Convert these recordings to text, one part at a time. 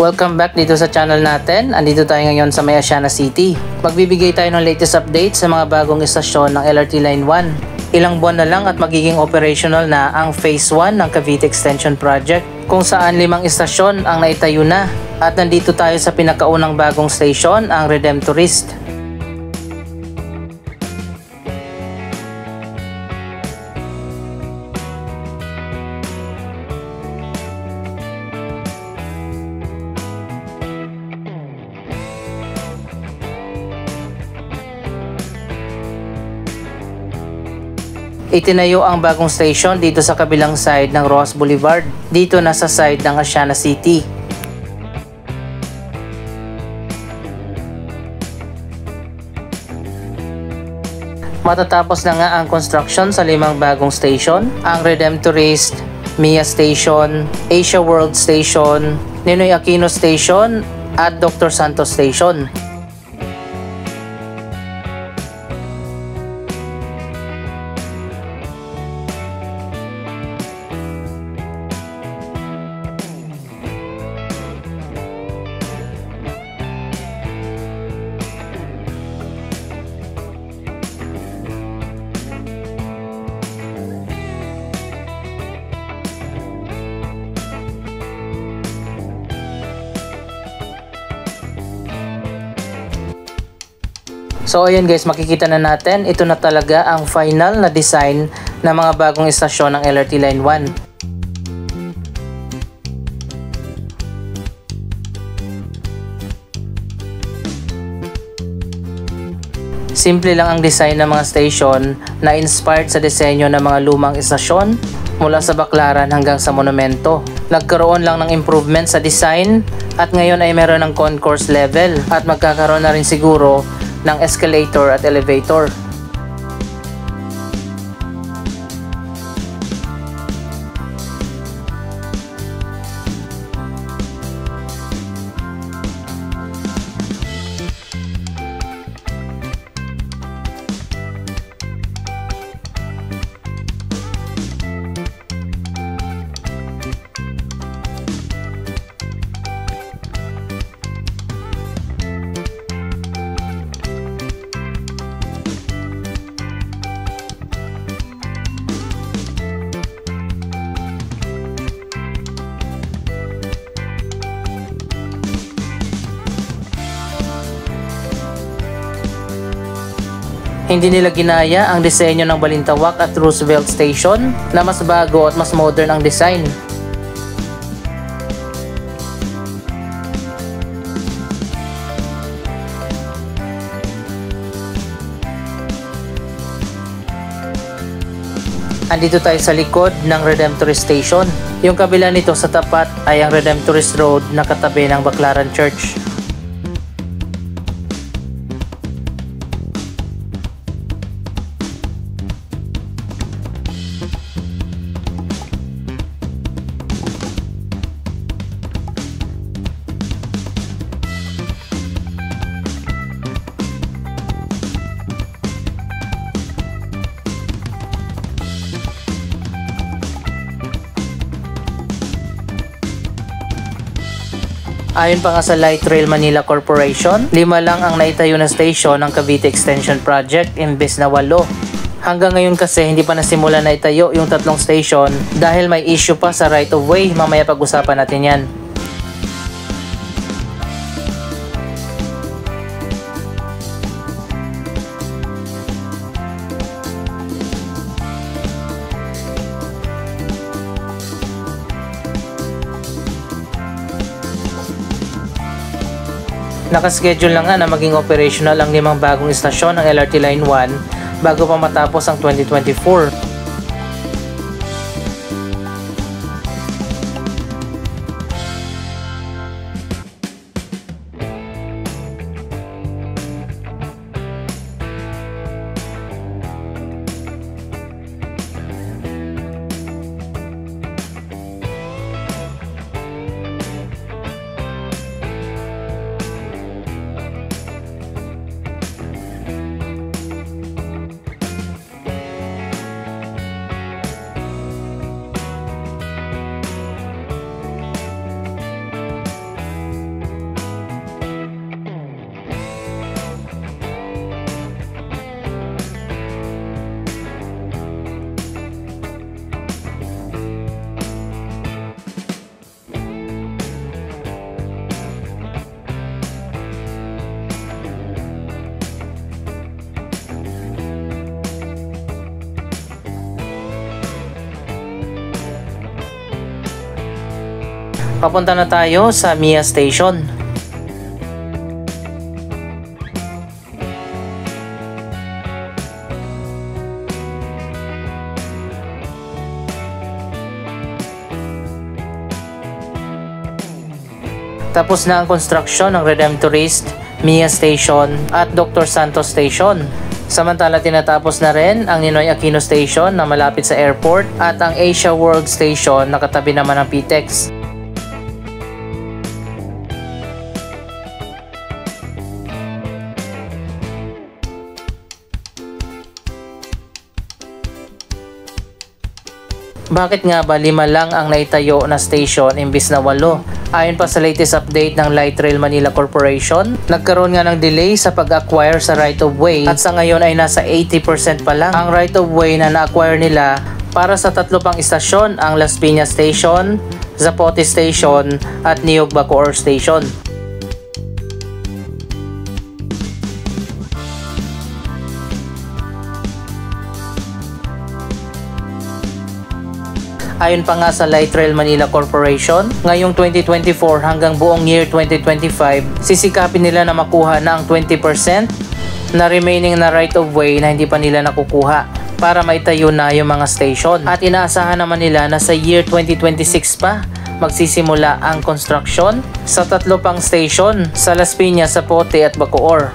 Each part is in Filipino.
Welcome back dito sa channel natin. Andito tayo ngayon sa May Asiana City. Magbibigay tayo ng latest update sa mga bagong istasyon ng LRT Line 1. Ilang buwan na lang at magiging operational na ang Phase 1 ng Cavite Extension Project, kung saan 5 istasyon ang naitayo na. At nandito tayo sa pinakaunang bagong station, ang Redemptorist. Itinayo ang bagong station dito sa kabilang side ng Roxas Boulevard, dito na sa side ng Asiana City. Matatapos na nga ang construction sa 5 bagong station, ang Redemptorist, Mia Station, Asia World Station, Ninoy Aquino Station at Dr. Santos Station. So ayan guys, makikita na natin, ito na talaga ang final na design ng mga bagong istasyon ng LRT Line 1. Simple lang ang design ng mga station na inspired sa disenyo ng mga lumang istasyon mula sa Baclaran hanggang sa monumento. Nagkaroon lang ng improvement sa design at ngayon ay meron ng concourse level at magkakaroon na rin siguro ng escalator at elevator. Hindi nila ginaya ang disenyo ng Balintawak at Roosevelt Station na mas bago at mas modern ang design. Andito tayo sa likod ng Redemptorist Station. Yung kabila nito sa tapat ay ang Redemptorist Road na katabi ng Baclaran Church. Ayon pa nga sa Light Rail Manila Corporation, 5 lang ang naitayo na station ng Cavite Extension Project imbes na 8. Hanggang ngayon kasi hindi pa nasimula na itayo yung 3 station dahil may issue pa sa right of way. Mamaya pag-usapan natin yan. Nakaschedule na nga na maging operational ang 5 bagong istasyon ng LRT Line 1 bago pa matapos ang 2024. Papunta na tayo sa Mia Station. Tapos na ang construction ng Redemptorist, Mia Station at Dr. Santos Station. Samantala tinatapos na rin ang Ninoy Aquino Station na malapit sa airport at ang Asia World Station na katabi naman ng PTEX. Bakit nga ba 5 lang ang naitayo na station imbis na 8? Ayon pa sa latest update ng Light Rail Manila Corporation, nagkaroon nga ng delay sa pag-acquire sa right-of-way at sa ngayon ay nasa 80% pa lang ang right-of-way na na-acquire nila para sa 3 pang istasyon, ang Las Piñas Station, Zapote Station at Niog Bacoor Station. Ayon pa nga sa Light Rail Manila Corporation, ngayong 2024 hanggang buong year 2025, sisikapin nila na makuha na ang 20% na remaining na right of way na hindi pa nila nakukuha para maitayo na yung mga station. At inaasahan naman nila na sa year 2026 pa magsisimula ang construction sa 3 pang station sa Las Piñas, Zapote at Bacoor.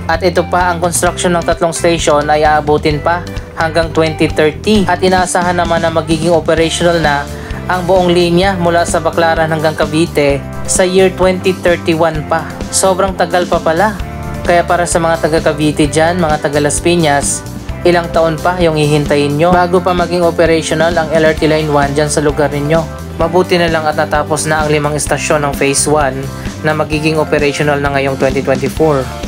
At ito pa, ang construction ng 3 station ay aabutin pa hanggang 2030 at inaasahan naman na magiging operational na ang buong linya mula sa Baclaran hanggang Cavite sa year 2031 pa. Sobrang tagal pa pala. Kaya para sa mga taga Cavite dyan, mga taga Las Piñas, ilang taon pa yung hihintayin nyo bago pa maging operational ang LRT Line 1 dyan sa lugar ninyo. Mabuti na lang at natapos na ang 5 istasyon ng Phase 1 na magiging operational na ngayong 2024.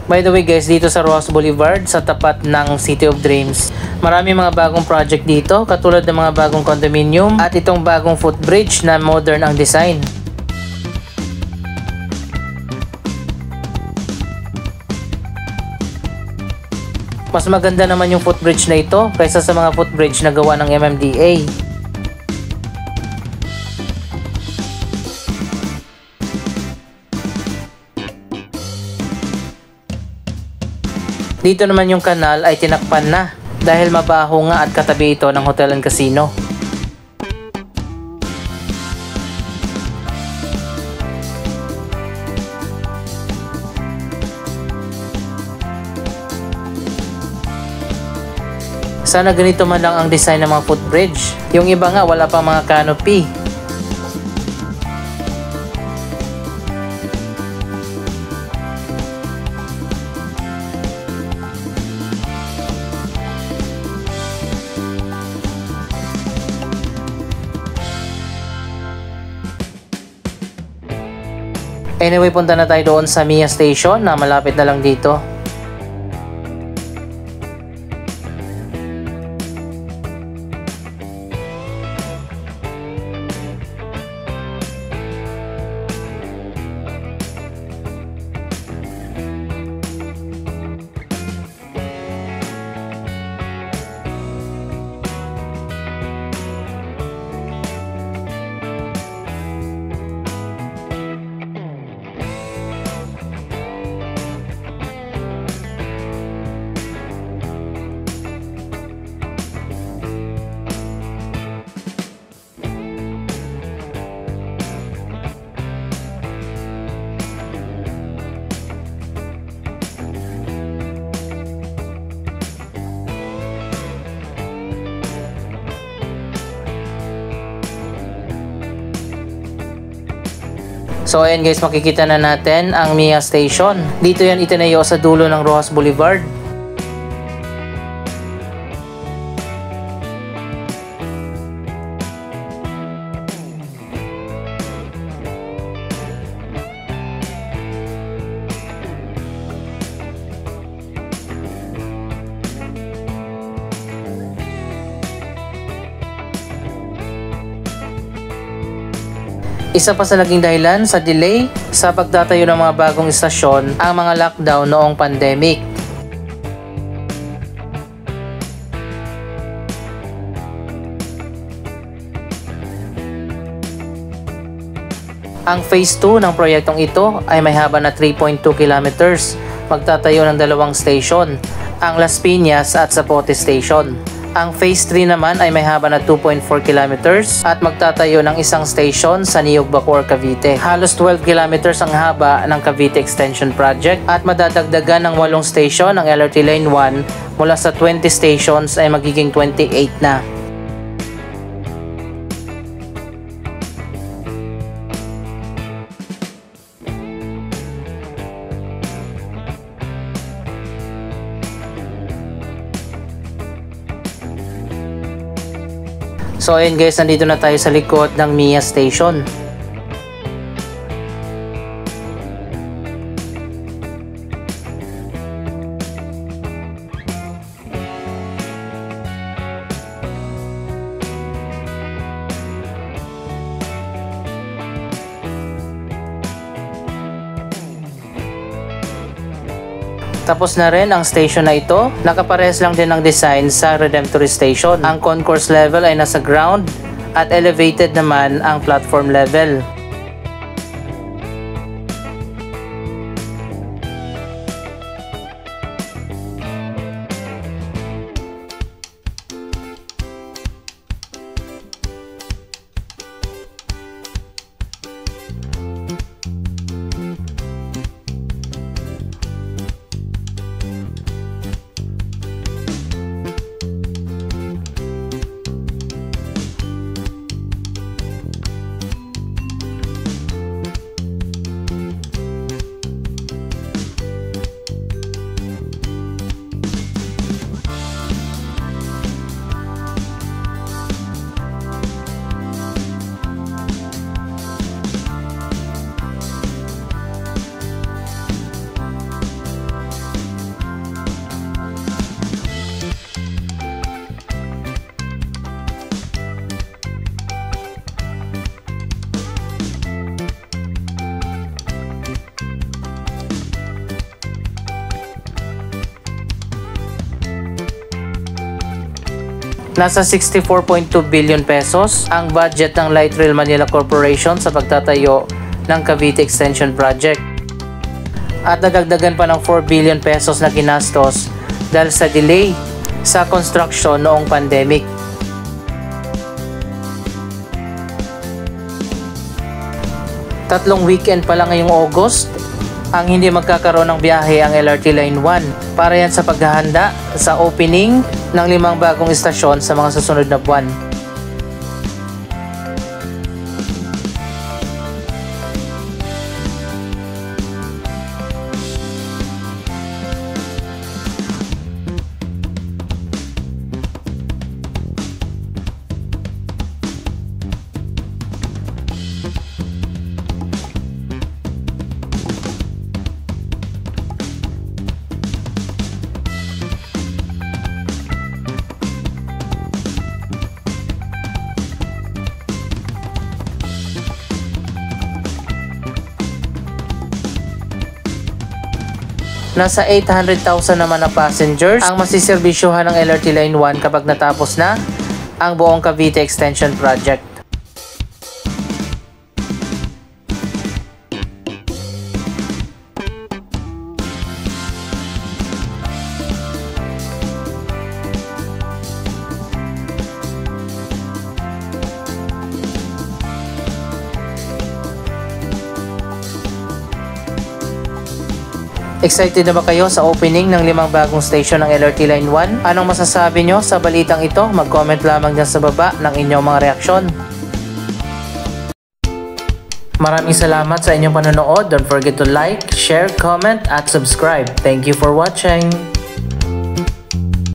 By the way guys, dito sa Roxas Boulevard sa tapat ng City of Dreams, marami mga bagong project dito katulad ng mga bagong condominium at itong bagong footbridge na modern ang design. Mas maganda naman yung footbridge na ito kaysa sa mga footbridge na gawa ng MMDA. Dito naman yung kanal ay tinakpan na dahil mabaho nga at katabi ito ng hotel and casino. Sana ganito man lang ang design ng mga footbridge. Yung iba nga wala pang mga canopy. Anyway, punta na tayo doon sa Mia Station na malapit na lang dito. So ayan guys, makikita na natin ang Mia Station. Dito yan itinayo sa dulo ng Roxas Boulevard. Isa pa sa naging dahilan sa delay sa pagtatayo ng mga bagong istasyon ang mga lockdown noong pandemic. Ang Phase 2 ng proyektong ito ay may haba na 3.2 kilometers. Magtatayo ng dalawang station, ang Las Piñas at Zapote Station. Ang Phase 3 naman ay may haba na 2.4 kilometers at magtatayo ng isang station sa Niog Bacoor, Cavite. Halos 12 kilometers ang haba ng Cavite Extension Project at madadagdagan ng 8 station ng LRT Line 1 mula sa 20 stations ay magiging 28 na. So ayun guys, nandito na tayo sa likod ng MIA Station. Tapos na rin ang station na ito. Nakaparehas lang din ang design sa Redemptory Station. Ang concourse level ay nasa ground at elevated naman ang platform level. Nasa 64.2 billion pesos ang budget ng Light Rail Manila Corporation sa pagtatayo ng Cavite Extension Project. At nadagdagan pa ng 4 billion pesos na ginastos dahil sa delay sa construction noong pandemic. Tatlong weekend pa lang ngayong August ang hindi magkakaroon ng biyahe ang LRT Line 1 para yan sa paghahanda sa opening ng 5 bagong istasyon sa mga susunod na buwan. Nasa 800,000 naman na passengers ang masiservisyohan ng LRT Line 1 kapag natapos na ang buong Cavite Extension Project. Excited na ba kayo sa opening ng 5 bagong station ng LRT Line 1? Anong masasabi nyo sa balitang ito? Mag-comment lamang dyan sa baba ng inyong mga reaksyon. Maraming salamat sa inyong panonood. Don't forget to like, share, comment, at subscribe. Thank you for watching!